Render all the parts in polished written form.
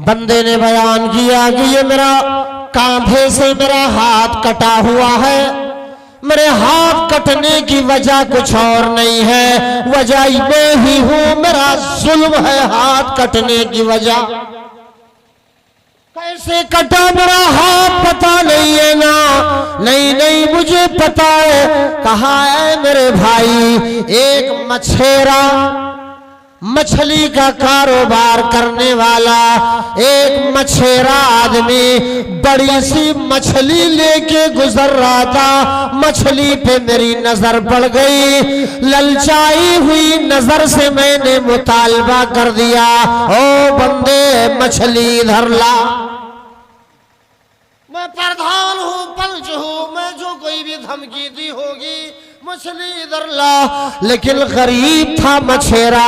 बंदे ने बयान किया कि ये मेरा कांधे से मेरा हाथ कटा हुआ है। मेरे हाथ कटने की वजह कुछ और नहीं है, वजह मैं ही हूं, मेरा जुल्म है हाथ कटने की वजह। कैसे कटा मेरा हाथ पता नहीं है ना, नहीं नहीं मुझे पता है। कहा है मेरे भाई, एक मछेरा, मछली का कारोबार करने वाला एक मछेरा आदमी बड़ी सी मछली लेके गुजर रहा था। मछली पे मेरी नजर पड़ गई, ललचाई हुई नजर से मैंने मुतालबा कर दिया, ओ बंदे मछली इधर ला। मैं प्रधान हूं, पंच हूं, मैं जो कोई भी धमकी दी होगी मछली इधर ला। लेकिन गरीब था मछेरा,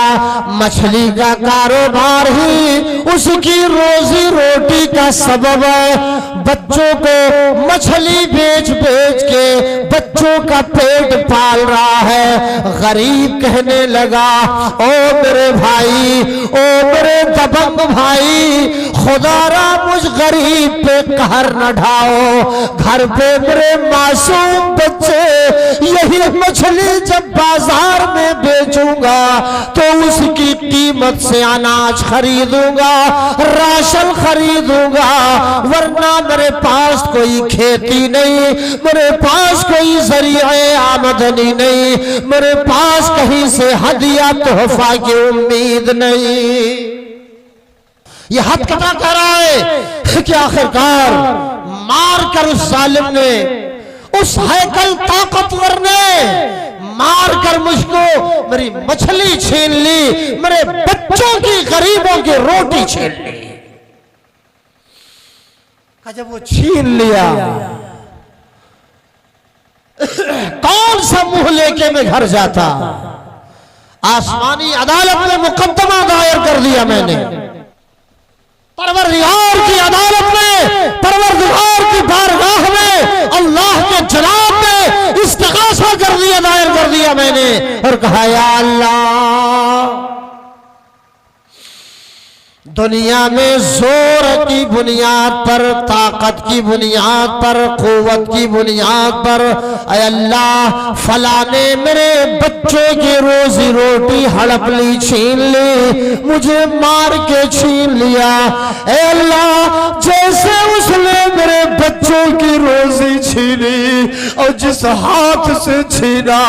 मछली का कारोबार ही उसकी रोजी रोटी का सबब है। बच्चों को मछली बेच बेच के बच्चों का पेट पाल रहा है। गरीब कहने लगा, ओ मेरे भाई, ओ मेरे दबंग भाई, खुदारा मुझ गरीब पे कहर न ढाओ। घर पे मेरे मासूम बच्चे, यही मछली जब बाजार में बेचूंगा तो उसकी कीमत से अनाज खरीदूंगा, राशन खरीदूंगा, वरना मेरे पास कोई खेती नहीं, मेरे पास कोई जरिए आमदनी नहीं, मेरे पास कहीं से हदिया तोहफा की उम्मीद नहीं। ये हद कटा कह रहा है कि आखिरकार मार कर उस जालिम ने, उस हैकल ताकतवर ने मार कर मुझको मेरी मछली छीन ली, मेरे बच्चों की, गरीबों की रोटी छीन ली। जब वो छीन लिया, कौन सा मुंह लेके मैं घर जाता। आसमानी अदालत में मुकदमा दायर कर दिया मैंने, परवरदिगार की अदालत में, परवरदिगार की बारगाह में, अल्लाह के जनाब में इस्तिगासा कर दिया, दायर कर दिया मैंने और कहा, या अल्लाह, दुनिया में जोर की बुनियाद पर, ताकत की बुनियाद पर, कुव्वत की बुनियाद पर, ऐ अल्लाह, फला ने मेरे बच्चों की रोजी रोटी हड़प ली, छीन ली, मुझे मार के छीन लिया। ऐ अल्लाह, जैसे उसने मेरे बच्चों की रोजी छीनी और जिस हाथ से छीना,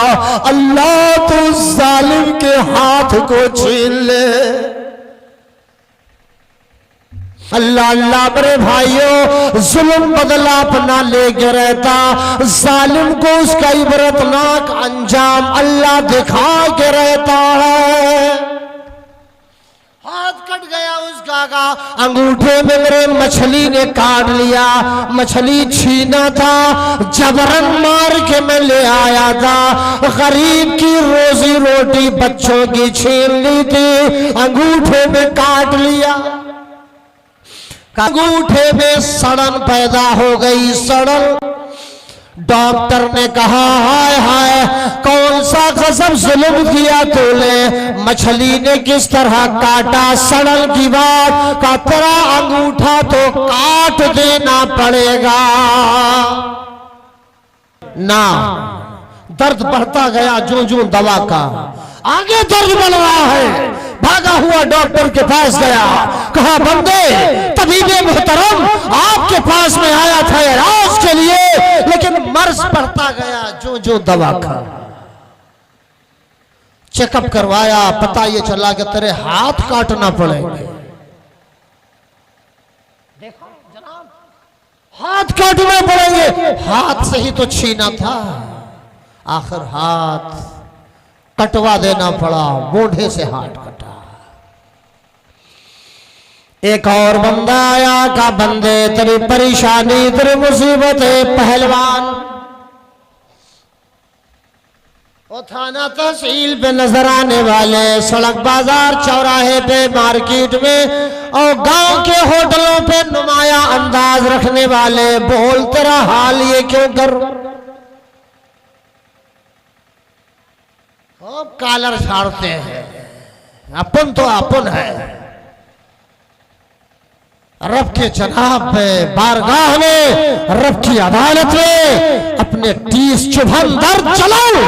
अल्लाह तो उस जालिम के हाथ को छीन ले। अल्लाह अल्लाह मेरे भाइयों, जुल्म बदला अपना लेके रहता, जालिम को उसका इबरतनाक अंजाम अल्लाह दिखा के रहता है। हाथ कट गया उसका का, अंगूठे में मेरे मछली ने काट लिया, मछली छीना था, जबरन मार के मैं ले आया था, गरीब की रोजी रोटी बच्चों की छीन ली थी, अंगूठे में काट लिया, अंगूठे में सड़न पैदा हो गई, सड़न। डॉक्टर ने कहा, हाय हाय, कौन सा गजब जुल्म किया तूने, मछली ने किस तरह काटा, सड़न की बात का, तेरा अंगूठा तो काट देना पड़ेगा ना। दर्द बढ़ता गया जो जो दवा का, आगे दर्द बढ़ रहा है। भागा हुआ डॉक्टर के पास गया, कहा, बंदे, तबीबे मुहतरम, आपके पास में आया था इलाज के लिए, लेकिन मर्ज बढ़ता गया जो जो दवा का। चेकअप करवाया, पता ये चला कि तेरे हाथ काटना पड़ेंगे। देखो जनाब, हाथ काटना पड़ेंगे, हाथ से ही तो छीना था, आखिर हाथ कटवा देना पड़ा, मोढ़े से हाथ कटा। एक और बंदा आया, का बंदे तेरी परेशानी, तेरी मुसीबत है पहलवान। वो थाना तहसील पे नजर आने वाले, सड़क बाजार चौराहे पे, मार्केट में और गांव के होटलों पे नुमाया अंदाज रखने वाले, बोल तेरा हाल ये क्यों कर, कालर झाड़ते हैं, अपन तो अपन है। रब के जनाब में, बारगाह में, रब की अदालत में अपने 30 चुभन दर्द चलाओ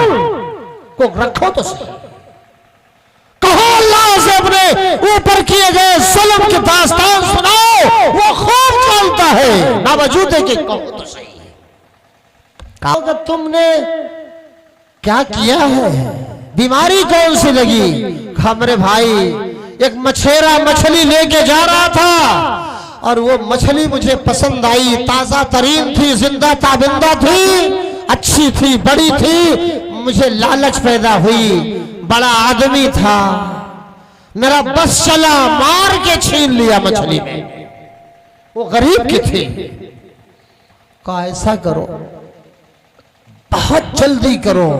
को रखो तो सही। कहो अल्लाह से अपने ऊपर किए गए जुल्म की दास्तान सुनाओ, वो खूब जानता है, बावजूद है कि कहो तो सही। कहो तुमने क्या किया है, बीमारी कौन सी लगी? हमरे भाई एक मछेरा मछली लेके जा रहा था और वो मछली मुझे पसंद आई, ताजा तरीन थी, जिंदा ताबिंदा थी, अच्छी थी, बड़ी थी, मुझे लालच पैदा हुई, बड़ा आदमी था, मेरा बस चला, मार के छीन लिया मछली में। वो गरीब की थी। कहा ऐसा करो, बहुत जल्दी करो,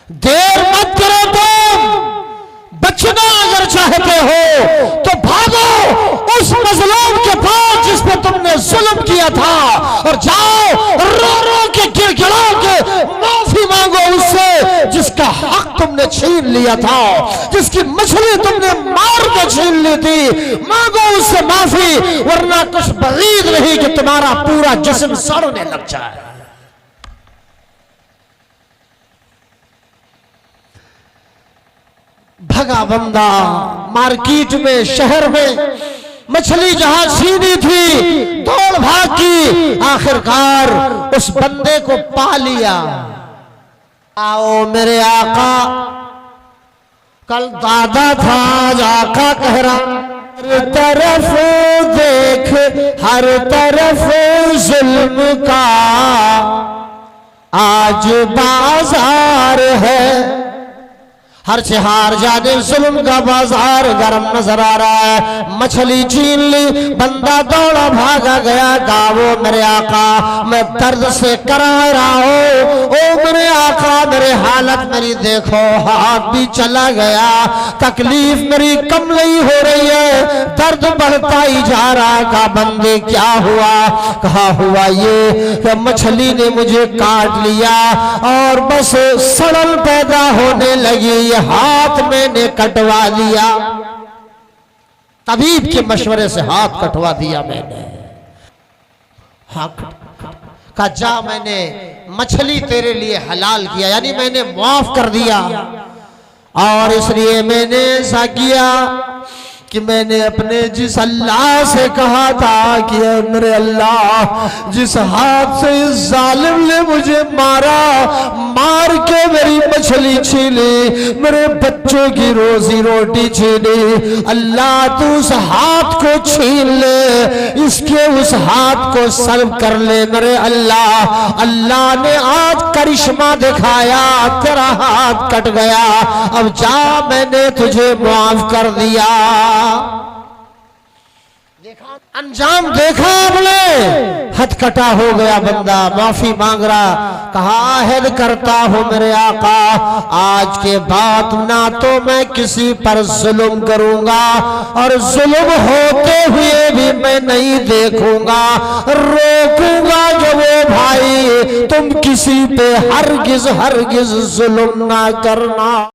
देर मत करो, तुम बचना अगर चाहते हो तो भागो उस मजलूम के पास जिस पे तुमने जुल्म किया था, और जाओ रो रो के गिड़गिड़ा के माफी मांगो उससे जिसका हक तुमने छीन लिया था, जिसकी मछली तुमने मार के छीन ली थी, मांगो उससे माफी, वरना कुछ बगीर नहीं कि तुम्हारा पूरा जिस्म सड़ने लग जाए। भगा बंदा मार्केट में, शहर में, मछली जहां छीनी थी दौड़ भाग की, आखिरकार उस बंदे को पा लिया। आओ मेरे आका, कल दादा था आज आका कह रहा, हर तरफ देख हर तरफ जुल्म का आज बाजार है, हर शहर जाने जुल्म का बाजार गर्म नजर आ रहा है। मछली छीन ली, बंदा दौड़ा भागा गया, गावो मेरे आका मैं दर्द से करा रहा हूं, ओ मेरे आका मेरे हालत मेरी देखो, हाथ भी चला गया, तकलीफ मेरी कम नहीं हो रही है, दर्द बढ़ता ही जा रहा। का बंदे क्या हुआ? कहा हुआ ये कि मछली ने मुझे काट लिया और बस सड़न पैदा होने लगी, हाथ मैंने कटवा लिया, तबीब के मशवरे से हाथ कटवा दिया मैंने। हाँ का जा मैंने मछली तेरे लिए हलाल किया, यानी मैंने माफ कर दिया, और इसलिए मैंने ऐसा किया कि मैंने अपने जिस अल्लाह से कहा था कि मेरे अल्लाह जिस हाथ से इस जालिम ने मुझे मारा, मार के मेरी मछली छीनी, मेरे बच्चों की रोजी रोटी छीनी, अल्लाह तू उस हाथ को छीन ले, इसके उस हाथ को सर्व कर ले मेरे अल्लाह। अल्लाह ने आज करिश्मा दिखाया, तेरा हाथ कट गया, अब जा मैंने तुझे माफ कर दिया। देखा अंजाम, देखा आपने, हथकटा हो गया बंदा, माफी मांग रहा, कहा आहद करता हूं मेरे आका आज के बाद ना तो मैं किसी पर जुल्म करूंगा, और जुल्म होते हुए भी मैं नहीं देखूंगा, रोकूंगा जो वो भाई तुम किसी पे हरगिज हरगिज जुल्म ना करना।